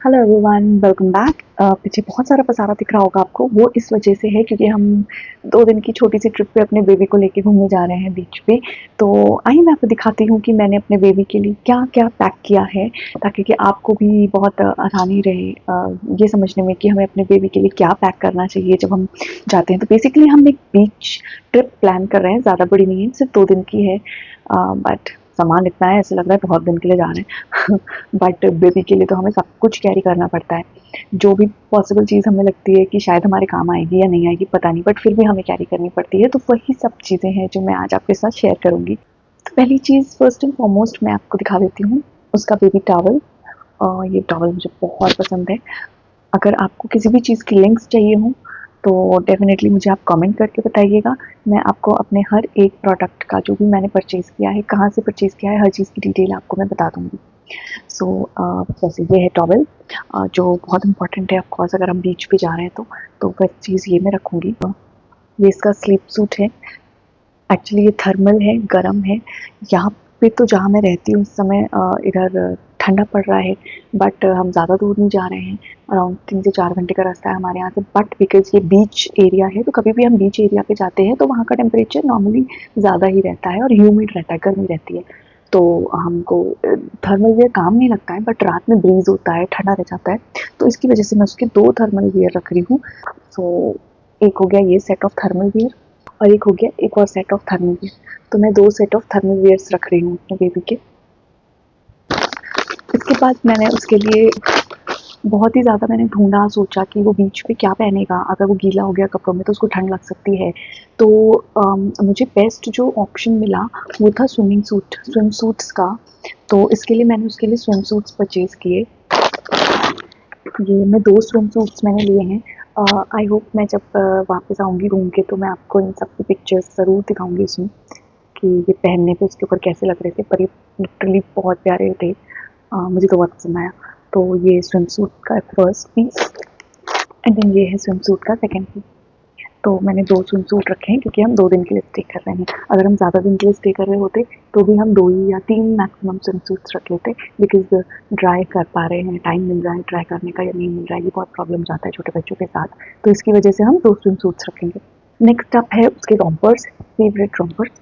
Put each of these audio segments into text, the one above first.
Hello everyone, welcome back. पीछे बहुत सारा पसारा दिख रहा होगा आपको। वो इस वजह से है क्योंकि हम 2 दिन की छोटी सी ट्रिप पे अपने बेबी को लेके घूमने जा रहे हैं बीच पे। तो आइए मैं आपको दिखाती हूँ कि मैंने अपने बेबी के लिए क्या क्या पैक किया है, ताकि कि आपको भी बहुत आसानी रहे ये समझने में कि हमें अपने बेबी के लिए क्या पैक करना चाहिए जब हम जाते हैं। तो बेसिकली हम एक बीच ट्रिप प्लान कर रहे हैं, ज़्यादा बड़ी नहीं है, सिर्फ 2 दिन की है। बट सामान इतना है, ऐसा लग रहा है बहुत दिन के लिए जा रहे हैं। बट बेबी के लिए तो हमें सब कुछ कैरी करना पड़ता है। जो भी पॉसिबल चीज़ हमें लगती है कि शायद हमारे काम आएगी या नहीं आएगी पता नहीं, बट फिर भी हमें कैरी करनी पड़ती है। तो वही सब चीज़ें हैं जो मैं आज आपके साथ शेयर करूँगी। तो पहली चीज़ फर्स्ट एंड फॉरमोस्ट मैं आपको दिखा देती हूँ, उसका बेबी टॉवल। ये टॉवल मुझे बहुत पसंद है। अगर आपको किसी भी चीज़ की लिंक्स चाहिए हों तो डेफ़िनेटली मुझे आप कमेंट करके बताइएगा। मैं आपको अपने हर एक प्रोडक्ट का, जो भी मैंने परचेज़ किया है, कहाँ से परचेज़ किया है, हर चीज़ की डिटेल आपको मैं बता दूँगी। सो जैसे ये है टॉवल, जो बहुत इम्पोर्टेंट है ऑफ कोर्स अगर हम बीच पे जा रहे हैं तो फर्स्ट चीज़ ये मैं रखूँगी। ये इसका स्लीप सूट है। एक्चुअली ये थर्मल है, गर्म है। यहाँ पे तो जहाँ मैं रहती हूँ इस समय इधर ठंडा पड़ रहा है, बट हम ज़्यादा दूर नहीं जा रहे हैं। अराउंड 3 से 4 घंटे का रास्ता है हमारे यहाँ से, बट बिकॉज़ ये बीच एरिया है तो कभी भी हम बीच एरिया पे जाते हैं तो वहाँ का टेम्परेचर नॉर्मली ज़्यादा ही रहता है और ह्यूमिड रहता है, गर्मी रहती है। तो हमको थर्मल वियर काम नहीं लगता है, बट रात में ब्रीज़ होता है, ठंडा रह जाता है। तो इसकी वजह से मैं उसके 2 थर्मल वियर रख रही हूँ। सो एक हो गया ये सेट ऑफ थर्मल वियर और एक हो गया एक और सेट ऑफ थर्मल वियर। तो मैं 2 सेट ऑफ थर्मल वियर्स रख रही हूँ अपने बेबी के। इसके बाद मैंने उसके लिए बहुत ही ज़्यादा मैंने ढूँढा, सोचा कि वो बीच पे क्या पहनेगा, अगर वो गीला हो गया कपड़ों में तो उसको ठंड लग सकती है। तो मुझे बेस्ट जो ऑप्शन मिला वो था स्विम सूट्स का। तो इसके लिए मैंने उसके लिए स्विम सूट्स परचेज़ किए। ये मैं 2 स्विम सूट्स मैंने लिए हैं। आई होप मैं जब वापस आऊँगी घूम के तो मैं आपको इन सब की पिक्चर्स ज़रूर दिखाऊँगी उसमें, कि ये पहनने पे उसके ऊपर कैसे लग रहे थे, पर ये लिटरली बहुत प्यारे थे। मुझे तो बहुत पसंद आया। तो ये स्विमसूट का फर्स्ट पीस एंड देन ये है स्विमसूट का सेकंड पीस। तो मैंने 2 स्विमसूट रखे हैं क्योंकि हम 2 दिन के लिए स्टे कर रहे हैं। अगर हम ज़्यादा दिन के लिए स्टे कर रहे होते तो भी हम 2 ही या 3 मैक्सिमम स्विमसूट्स रख लेते, बिकॉज़ ड्राई कर पा रहे हैं, टाइम मिल रहा है ड्राई करने का या नहीं मिल रहा है, ये बहुत प्रॉब्लम जाता है छोटे बच्चों के साथ। तो इसकी वजह से हम 2 स्विमसूट्स रखेंगे। नेक्स्ट अप है उसके रोम्पर्स, फेवरेट रोम्पर्स।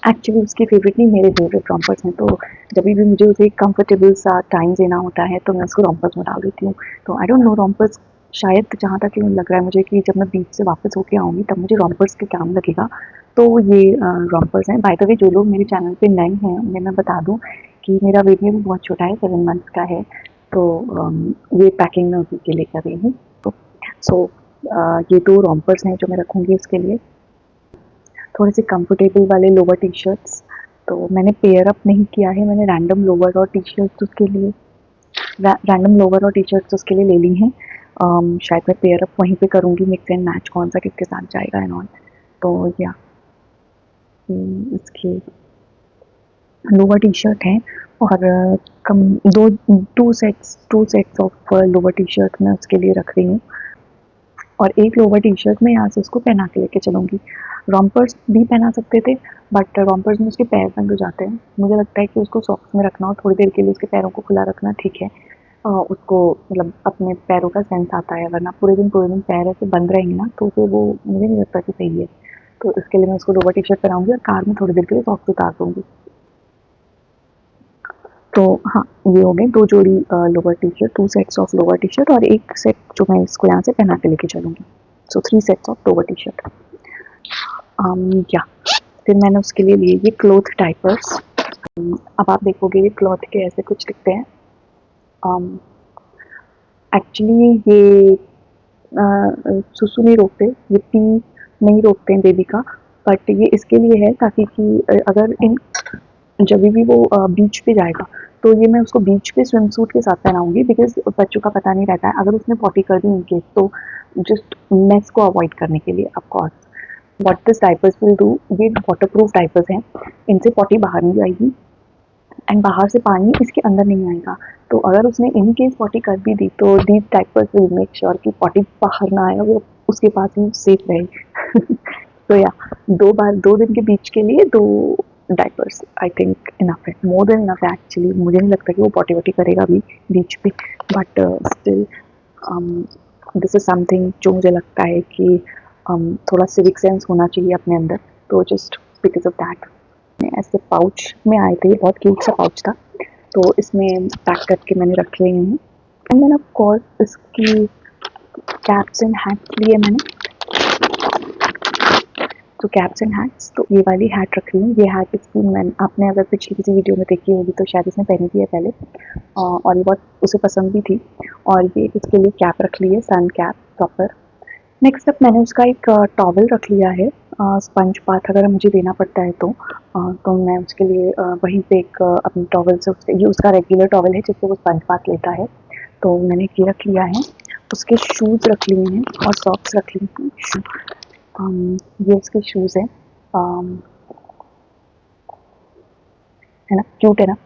एक्चुअली उसकी फेवरेट नहीं, मेरे फेवरेट रोम्पर्स हैं। तो जब भी मुझे उसे एक कंफर्टेबल सा टाइम देना होता है तो मैं उसको रोम्पर्स में डाल देती हूँ। तो आई डोंट नो, रोम्पर्स शायद जहाँ तक लग रहा है मुझे कि जब मैं बीच से वापस होके आऊँगी तब मुझे रोम्पर्स के काम लगेगा। तो ये रोम्पर्स हैं। बाय द वे जो लोग मेरे चैनल पे नए हैं उन्हें मैं बता दूँ कि मेरा बेबी अभी बहुत छोटा है, 7 मंथ्स का है। तो ये पैकिंग मैं उसी के लिए कर रही हूँ। तो सो ये 2 रोम्पर्स हैं जो मैं रखूँगी उसके लिए। थोड़े से कंफर्टेबल वाले लोअर टी शर्ट्स, तो मैंने पेयर अप नहीं किया है, मैंने रैंडम लोअर और टी शर्ट्स उसके लिए रैंडम लोअर और टी शर्ट्स उसके लिए ले ली हैं। शायद मैं पेयर अप वहीं पे करूँगी, मिक्स एंड मैच कौन सा किसके साथ जाएगा एंड ऑल। तो या इसके लोअर टी शर्ट हैं और come two sets of lower T shirt मैं उसके लिए रख रही हूँ और एक लोअर टी शर्ट मैं यहाँ से उसको पहना के लेके चलूँगी। रोम्पर्स भी पहना सकते थे, बट रोम्पर्स में उसके पैर बंद हो जाते हैं। मुझे लगता है कि उसको सॉक्स में रखना और थोड़ी देर के लिए उसके पैरों को खुला रखना ठीक है। उसको मतलब अपने पैरों का सेंस आता है, वरना पूरे दिन पैर ऐसे बंद रहेंगे ना तो फिर वो मुझे नहीं लगता कि सही है। तो इसके लिए मैं उसको लोअर टी शर्ट पहनाऊँगी और कार में थोड़ी देर के लिए सॉक्स उतार दूँगी। तो हाँ, ये हो गए 2 जोड़ी lower T shirt, 2 sets of lower T shirt और एक सेट जो मैं इसको यहाँ से पहना के लेके चलूँगी। सो 3 sets of lower T shirt. या फिर मैंने उसके लिए लिए ये क्लॉथ डायपर्स। अब आप देखोगे ये क्लॉथ के ऐसे कुछ दिखते हैं। एक्चुअली ये सुसु नहीं रोकते, ये पी नहीं रोकते हैं बेबी का, बट ये इसके लिए है ताकि कि अगर इन जब भी वो बीच पे जाएगा तो ये मैं उसको बीच पे स्विम सूट के साथ पहनाऊँगी, बिकॉज़ बच्चों का पता नहीं रहता है, अगर उसने पॉटी कर दी इन केस तो जस्ट मेस को अवॉइड करने के लिए of course what this diapers will do, ये वाटरप्रूफ डायपर्स हैं, इनसे पॉटी बाहर नहीं जाएगी एंड बाहर से पानी इसके अंदर नहीं आएगा। तो अगर उसने इन केस पॉटी कर भी दी तो these diapers will make sure कि पॉटी बाहर ना आए, वो उसके पास ही सेफ रहे। तो या 2 दिन के बीच के लिए 2 डायपर्स आई थिंक इनफ है, मोर देन इनफ है एक्चुअली। मुझे नहीं लगता कि वो पॉटी वॉटी करेगा अभी बीच पे, but still this is something जो मुझे लगता है कि थोड़ा सिविक सेंस होना चाहिए अपने अंदर, तो जस्ट बिकॉज ऑफ दैट ऐसे पाउच में आए थे, बहुत क्यूट सा पाउच था, तो इसमें पैक करके मैंने रखे हुए हैं। एंड देन ऑफ कोर्स इसकी कैप्स एंड हैट्स लिए मैंने, तो कैप्स एंड हैट्स, तो ये वाली हैट रख रही हूँ। ये हैट इसकी मैंने, आपने अगर पिछली किसी वीडियो में देखी होगी तो शायद इसने पहनी थी है पहले, और ये बहुत उसे पसंद भी थी। और ये इसके लिए कैप रख ली है, सन कैप प्रॉपर। नेक्स्ट अप मैंने उसका एक टॉवल रख लिया है, स्पंज बाथ अगर मुझे देना पड़ता है तो मैं उसके लिए वहीं पे एक अपनी टॉवल से उसके, ये उसका रेगुलर टॉवल है जिससे वो स्पंज बाथ लेता है, तो मैंने ये रख लिया है। उसके शूज़ रख लिए हैं और सॉक्स रख लिए हैं। ये उसके शूज़ हैं, है ना, क्यूट है ना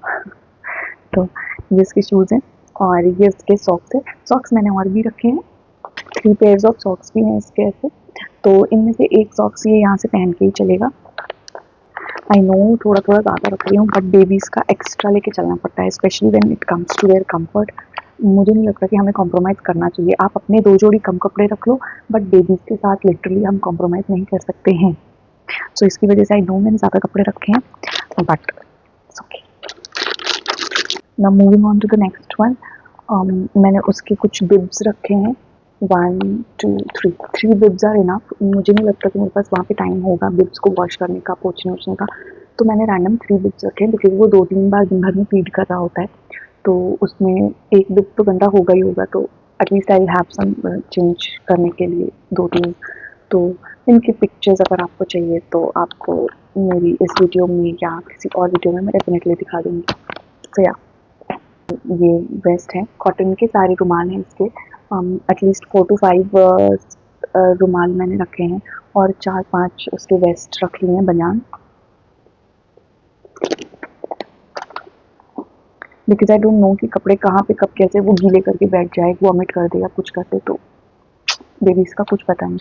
तो ये इसके शूज़ हैं और ये इसके सॉक्स है। सॉक्स मैंने और भी रखे हैं, 3 पेयर्स ऑफ सॉक्स भी हैं इसके ऐसे, तो इनमें से एक सॉक्स ये यहाँ से पहन के ही चलेगा। आई नो थोड़ा थोड़ा ज़्यादा रख रही हूँ, बट बेबीज़ का एक्स्ट्रा लेके चलना पड़ता है, specially when it comes to their comfort. मुझे नहीं लगता कि हमें कॉम्प्रोमाइज़ करना चाहिए। आप अपने 2 जोड़ी कम कपड़े रख लो, बट बेबीज़ के साथ लिटरली हम कॉम्प्रोमाइज़ नहीं कर सकते हैं। सो इसकी वजह से आई नो मैंने ज़्यादा कपड़े रखे हैं, but it's okay. Now moving on to the next one, मैंने उसके कुछ बिब्स रखे हैं, 1 2 3 बिब्स आर इनफ। मुझे नहीं लगता कि मेरे पास वहाँ पे टाइम होगा बिब्स को वॉश करने का, पोंछने ओछने का, तो मैंने रैंडम 3 बिब्स रखे हैं, बिकॉज वो 2-3 बार दिन भर में फीड कर रहा होता है, तो उसमें एक बिब तो गंदा होगा ही होगा, तो at least I have some change करने के लिए 2-3। तो इनकी पिक्चर्स अगर आपको चाहिए तो आपको मेरी इस वीडियो में या किसी और वीडियो में मैं डेफिनेटली दिखा दूँगी। तो या ये वेस्ट है, कॉटन के सारे रुमाल हैं इसके, एटलीस्ट 4 to 5 रुमाल मैंने रखे हैं और 4-5 उसके वेस्ट रख लिए हैं बनियान, बिकॉज आई डोंट नो कि कपड़े कहाँ पे कब कैसे वो गीले करके बैठ जाए, वॉमिट कर दे या कुछ कर दे, तो बेबीज़ का कुछ पता नहीं।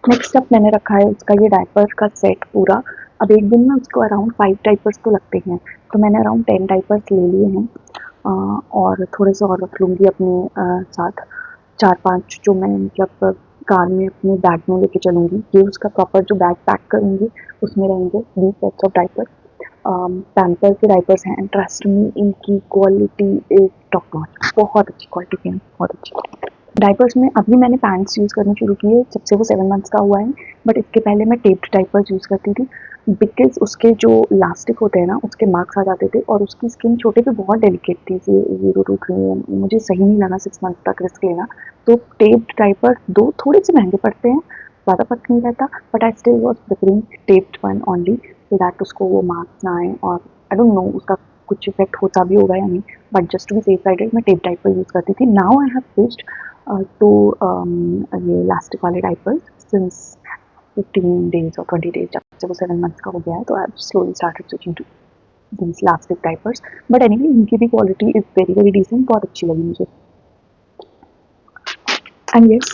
नेक्स्ट अप मैंने रखा है उसका ये डायपर का सेट पूरा। अब एक दिन में उसको अराउंड 5 डायपर्स तो लगते हैं, तो मैंने अराउंड 10 डायपर्स ले लिए हैं, और थोड़े से और रख लूँगी अपने साथ, 4-5 जो मैं मतलब कार में अपने बैग में लेके चलूँगी। ये उसका प्रॉपर जो बैग पैक करूँगी उसमें रहेंगे 20 सेट्स ऑफ डायपर। पैम्पर के डायपर्स हैं, ट्रस्ट मी इनकी क्वालिटी इज टॉप नॉच, बहुत अच्छी क्वालिटी की है, बहुत अच्छी। डायपर्स में अभी मैंने पैंट्स यूज़ करने शुरू किए जब से वो 7 मंथ्स का हुआ है, बट इसके पहले मैं टेप्ड डायपर्स यूज़ करती थी, बिकॉज़ उसके जो इलास्टिक होते हैं ना उसके मार्क्स आ जाते थे और उसकी स्किन छोटे पे बहुत डेलिकेट थी, 0-2-3 मुझे सही नहीं लगा 6 मंथ तक रिस्क लेना। तो टेप्ड डायपर 2 थोड़े से महंगे पड़ते हैं, ज़्यादा फर्क नहीं रहता, but I still was preferring taped one only, so that उसको वो मार्क्स ना आए, और आई डोंट नो उसका कुछ इफेक्ट होता भी होगा या नहीं, but just to be safe sided मैं टेप डायपर यूज़ करती थी। Now I have switched to ये इलास्टिक वाले डायपर्स सिंस 15 डेज और 20 डेज, जब से वो 7 मंथ्स का हो गया है, तो I have slowly started switching to these elastic diapers. But anyway इनकी भी quality is very very decent, बहुत अच्छी लगी मुझे। And yes,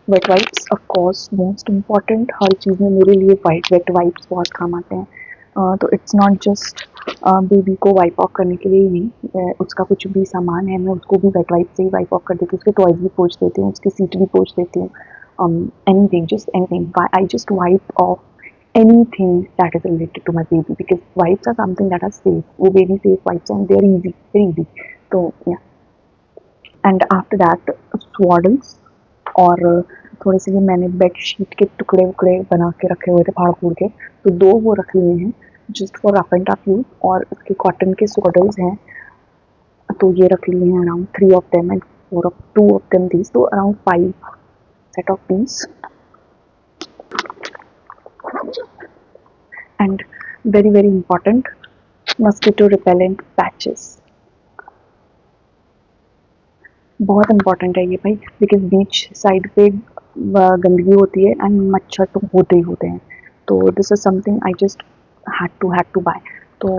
wet wipes of course most important, हर चीज़ में मेरे लिए वेट वाइप्स बहुत काम आते हैं। तो इट्स नॉट जस्ट बेबी को वाइप ऑफ करने के लिए ही नहीं, उसका कुछ भी सामान है मैं उसको भी वेट वाइप से ही वाइप ऑफ कर देती हूँ, उसके टॉयज भी पोंछ देती हूँ, उसकी सीट भी पोंछ देती हूँ, anything, just anything, I just wipe off anything that is related to my baby, because wipes are something that are safe, वो baby safe wipes and they are easy, very easy, तो yeah. And after that स्वाडल्स, और थोड़े से ये मैंने bedsheet के टुकड़े वुकड़े बना के रखे हुए थे फाड़ फूड़ के, तो 2 वो रख लिए हैं just for rough and tough use, और उसके कॉटन के स्वाडल्स हैं, तो ये रख लिए हैं around 3 of them and 2 of them these, तो around 5 set of these. And very very important, mosquito repellent patches, बहुत इंपॉर्टेंट है ये भाई, बिकॉज बीच साइड पे गंदगी होती है एंड मच्छर तो होते ही होते हैं, तो this is something I just had to buy, तो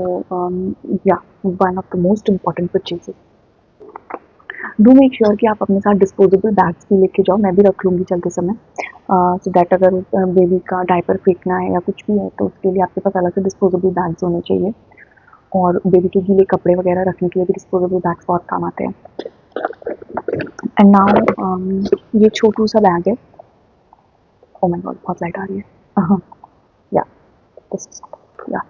या one of the most important purchases. Do make sure कि आप अपने साथ डिस्पोजेबल बैग्स भी लेके जाओ, मैं भी रख लूँगी चलते समय, सो दैट अगर बेबी का डायपर फेंकना है या कुछ भी है तो उसके लिए आपके पास अलग से डिस्पोजेबल बैग्स होने चाहिए। और बेबी के गीले कपड़े वगैरह रखने के लिए भी डिस्पोजेबल बैग्स बहुत काम आते हैं। एंड नाउ ये छोटू सा बैग है। ओह माय गॉड, बहुत लाइट आ रही है। या दिस इज या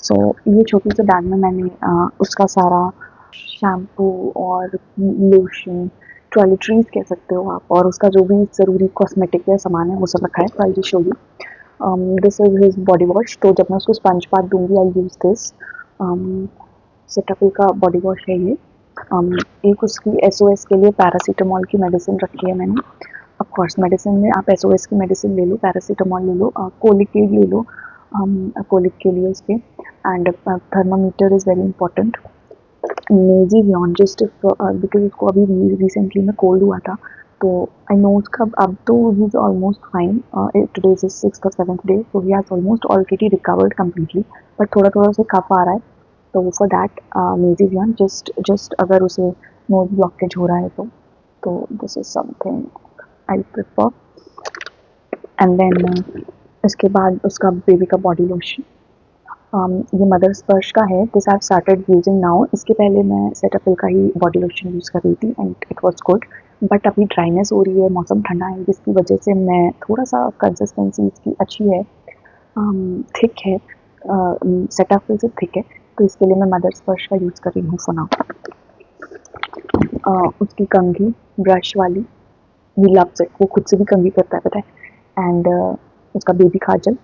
सो ये छोटू से बैग में मैंने उसका सारा शैम्पू और लोशन, टॉयलेटरीज कह सकते हो आप, और उसका जो भी ज़रूरी कॉस्मेटिक या सामान है वो सब रखा है। तो I will show you. This is his body wash. तो जब मैं उसको स्पंज बाथ दूंगी आई यूज़ दिस। सेटाफिल का बॉडी वॉश है ये। एक उसकी एसओएस के लिए पैरासीटामॉल की मेडिसिन रखी है मैंने। ऑफ कोर्स मेडिसिन में आप एसओएस की मेडिसिन ले लो, पैरासीटामॉल ले लो, कोलिकेड ले लो कोलिक के लिए उसके। And thermometer is very important. नेजीवियन जस्ट बिकॉज उसको अभी रिसेंटली में कोल्ड हुआ था, तो आई नो उसका अब तो he is almost fine. Today is 6th or 7th day, so he has almost already recovered completely, but थोड़ा थोड़ा उसे कफ आ रहा है। तो फॉर दैट नेजीवियन जस्ट अगर उसे नोज ब्लॉकेज हो रहा है तो this is something I prefer. And then इसके बाद उसका बेबी का बॉडी लोशन। ये मदर स्पर्श का है, this I started using now. इसके पहले मैं सेटाफिल का ही बॉडी लोशन यूज़ कर रही थी and it was good, but अभी ड्राइनेस हो रही है, मौसम ठंडा है, जिसकी वजह से मैं थोड़ा सा कंसिस्टेंसी इसकी अच्छी है, थिक है, सेटाफिल से थिक है, तो इसके लिए मैं मदर स्पर्श का यूज़ कर रही हूँ फॉर नाउ। उसकी कंघी ब्रश वाली, ही लव्स इट, वो खुद से भी कंघी करता है पता है। एंड उसका बेबी काजल,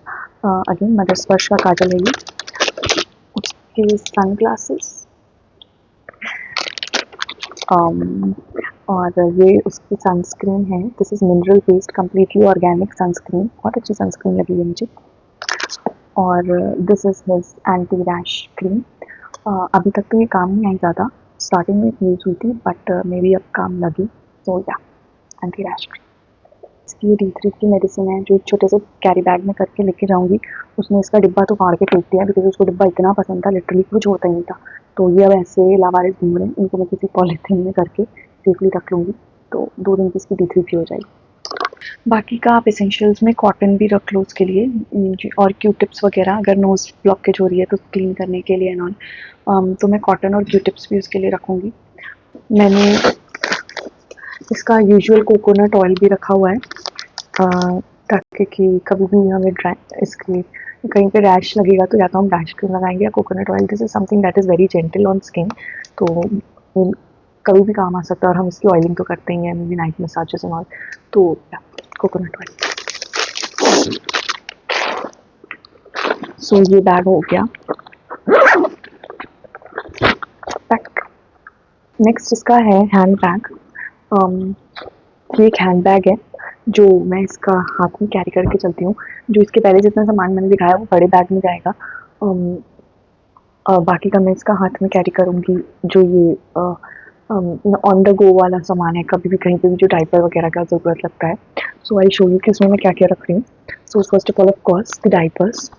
अगेन मदर स्पर्श का काजल है ये। उसके सन ग्लासेस, और ये उसकी सनस्क्रीन है। This is mineral based completely organic sunscreen, बहुत अच्छी सनस्क्रीन लगी है मुझे। और this is his anti rash cream. अभी तक तो ये काम नहीं आई ज़्यादा, स्टार्टिंग में यूज़ हुई थी, बट मे बी अब काम लगी, तो या एंटी रैश क्रीम। इसकी D3 की मेडिसिन है जो एक छोटे से कैरी बैग में करके लेके जाऊँगी। उसने इसका डिब्बा तो फाड़ के फेंक दिया बिकॉज उसको डिब्बा इतना पसंद था, लिटरली कुछ होता ही नहीं था। तो ये अब ऐसे लावारिस घूम रहे हैं, इनको मैं किसी पॉलीथीन में करके सेफली रख लूँगी, तो 2 दिन की इसकी D3 फ्री हो जाएगी। बाकी का आप एसेंशियल्स में कॉटन भी रख लो उसके लिए, और क्यू टिप्स वगैरह अगर नोज़ ब्लॉकेज हो रही है तो क्लीन करने के लिए एंड ऑल। तो मैं कॉटन और क्यू टिप्स भी उसके लिए रखूँगी। मैंने इसका यूजुअल कोकोनट ऑयल भी रखा हुआ है, ताकि कि कभी भी हमें इसकी कहीं पे रैश लगेगा तो या तो हम रैश क्रीम लगाएंगे या coconut oil. This is something that is very gentle on skin, तो कभी भी काम आ सकता है, और हम इसकी ऑयलिंग तो करते ही हैं, may be night massages and all, तो कोकोनट ऑयल। सो ये बैग हो गया पैक। नेक्स्ट इसका है हैंड बैग। ये एक हैंड बैग है जो मैं इसका हाथ में कैरी करके चलती हूँ। जो इसके पहले जितना सामान मैंने दिखाया वो बड़े बैग में जाएगा, बाकी का मैं इसका हाथ में कैरी करूँगी। जो ये ऑन द गो वाला सामान है, कभी भी कहीं पे भी जो डायपर वगैरह का ज़रूरत लगता है। सो आई शो यू कि उसमें मैं क्या क्या रख रही हूँ। So first of all of course the diapers,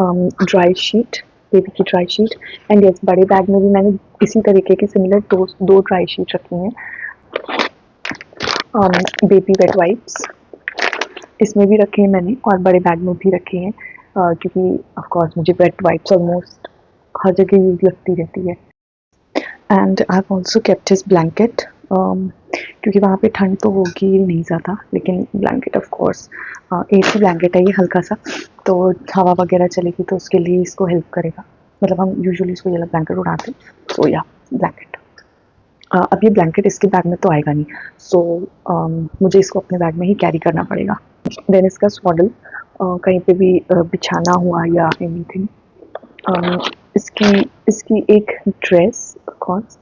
dry sheet, baby की ड्राई शीट। एंड यस, बड़े बैग में भी मैंने इसी तरीके की सिमिलर दो ड्राई शीट रखी हैं। बेबी वेट वाइप्स इसमें भी रखे हैं मैंने, और बड़े बैग में भी रखे हैं, क्योंकि ऑफ कोर्स मुझे वेट वाइप्स ऑलमोस्ट हर जगह यूज लगती रहती है। And I have also kept his blanket, क्योंकि वहाँ पे ठंड तो होगी ही नहीं ज़्यादा, लेकिन blanket of course AC blanket है ये हल्का सा, तो हवा वगैरह चलेगी तो उसके लिए इसको हेल्प करेगा। मतलब हम यूजुअली इसको ये वाला ब्लैंकेट उड़ाते हैं, तो या ब्लैंकेट। अब ये ब्लैंकेट इसके बैग में तो आएगा नहीं, सो मुझे इसको अपने बैग में ही कैरी करना पड़ेगा। देन इसका स्वॉडल, कहीं पे भी बिछाना हुआ या एनीथिंग। इसकी इसकी एक ड्रेस ऑफ कोर्स,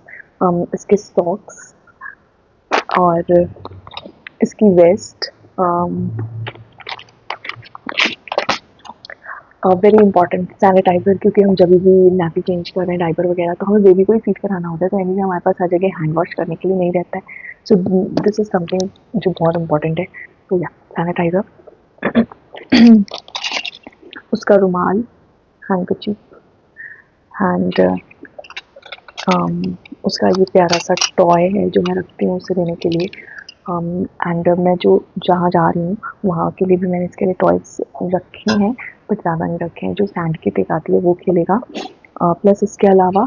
इसके सॉक्स, और इसकी वेस्ट, वेरी इंपॉर्टेंट सैनिटाइज़र, क्योंकि हम जब भी नापी चेंज कर रहे हैं डायपर वगैरह, तो हमें बेबी को ही फीड कराना होता है, तो एनी हमारे पास हर जगह हैंड वॉश करने के लिए नहीं रहता है। सो दिस इज़ समथिंग जो बहुत इंपॉर्टेंट है, तो या सैनिटाइज़र। उसका रुमाल, हैंडकरचीफ, एंड उसका ये प्यारा सा टॉय है जो मैं रखती हूँ उसे देने के लिए। एंड मैं जो जहाँ जा रही हूँ वहाँ के लिए भी मैंने इसके लिए टॉयज़ रखे हैं, बट ज़्यादा नहीं रखे हैं। जो सैंड की पिक आती है वो खेलेगा। प्लस इसके अलावा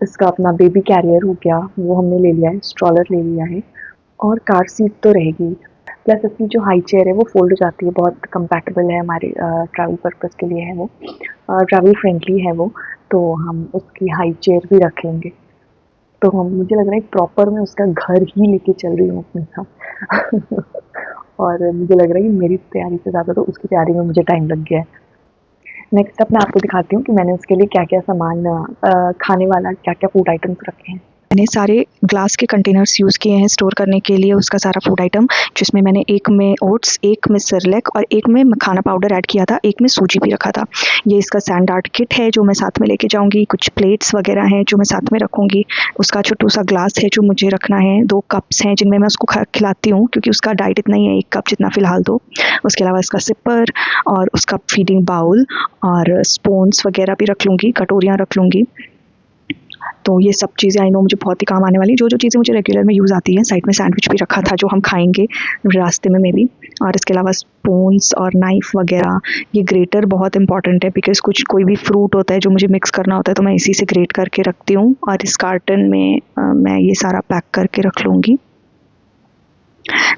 इसका अपना बेबी कैरियर हो गया, वो हमने ले लिया है, स्ट्रॉलर ले लिया है, और कार सीट तो रहेगी। प्लस इसकी जो हाई चेयर है वो फ़ोल्ड हो जाती है, बहुत कंपैटिबल है हमारे ट्रैवल पर्पज़ के लिए है वो, ट्रैवल फ्रेंडली है वो, तो हम उसकी हाई चेयर भी रख लेंगे। तो हम मुझे लग रहा है प्रॉपर मैं उसका घर ही लेके चल रही हूँ अपने साथ। और मुझे लग रहा है कि मेरी तैयारी से ज़्यादा तो उसकी तैयारी में मुझे टाइम लग गया है। नेक्स्ट अप मैं आपको दिखाती हूँ कि मैंने उसके लिए क्या-क्या सामान खाने वाला क्या-क्या फूड आइटम्स रखे हैं। मैंने सारे ग्लास के कंटेनर्स यूज़ किए हैं स्टोर करने के लिए उसका सारा फूड आइटम, जिसमें मैंने एक में ओट्स, एक में सेरेलैक और एक में मखाना पाउडर ऐड किया था, एक में सूजी भी रखा था। ये इसका सैंड आर्ट किट है जो मैं साथ में लेके जाऊँगी, कुछ प्लेट्स वगैरह हैं जो मैं साथ में रखूँगी, उसका छोटू-सा ग्लास है जो मुझे रखना है, 2 कप्स हैं जिनमें मैं उसको खिलाती हूँ क्योंकि उसका डाइट इतना ही है 1 कप जितना फ़िलहाल तो। उसके अलावा इसका सिपर और उसका फीडिंग बाउल और स्पून्स वगैरह भी रख लूँगी, कटोरियाँ रख लूँगी। तो ये सब चीज़ें आई नो मुझे बहुत ही काम आने वाली हैं, जो-जो चीज़ें मुझे रेगुलर में यूज़ आती हैं। साइड में सैंडविच भी रखा था जो हम खाएँगे रास्ते में मेबी, और इसके अलावा स्पून्स और नाइफ़ वगैरह। ये ग्रेटर बहुत इंपॉर्टेंट है बिकॉज़ कुछ कोई भी फ्रूट होता है जो मुझे मिक्स करना होता है तो मैं इसी से ग्रेट करके रखती हूँ, और इस कार्टन में मैं ये सारा पैक करके रख लूँगी।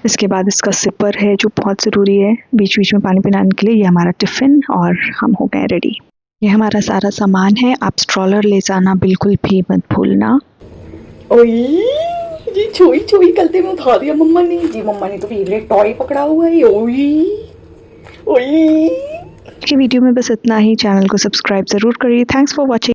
इसके बाद इसका सिपर है जो बहुत ज़रूरी है बीच-बीच में पानी पिलाने के लिए। ये हमारा टिफ़िन, और हम हो गए रेडी। ये हमारा सारा सामान है, आप स्ट्रॉलर ले जाना बिल्कुल भी मत भूलना। ओई जी, छुई छुई गलती में उठा दिया मम्मा ने जी। मम्मा ने तो फिर टॉय पकड़ा हुआ है। ओई ओई। की वीडियो में बस इतना ही। चैनल को सब्सक्राइब ज़रूर करिए। Thanks for watching.